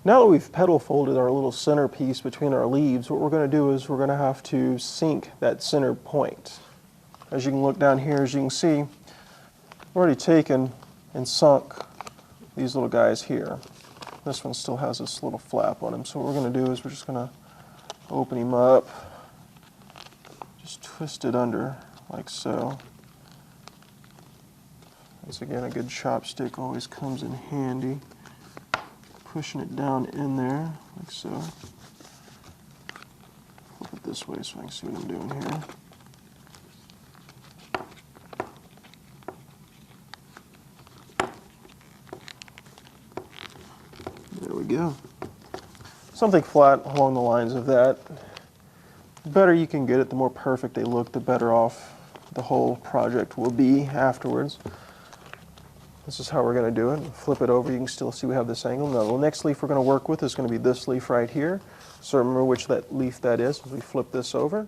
Now that we've petal folded our little centerpiece between our leaves, what we're going to do is we're going to have to sink that center point. As you can look down here, as you can see, I've already taken and sunk these little guys here. This one still has this little flap on him, so what we're going to do is we're just going to open him up, just twist it under like so. Once again, a good chopstick always comes in handy. Pushing it down in there, like so. Flip it this way so I can see what I'm doing here. There we go. Something flat along the lines of that. The better you can get it, the more perfect they look, the better off the whole project will be afterwards. This is how we're going to do it. Flip it over, you can still see we have this angle. Now the next leaf we're going to work with is going to be this leaf right here. So remember which that leaf that is as we flip this over.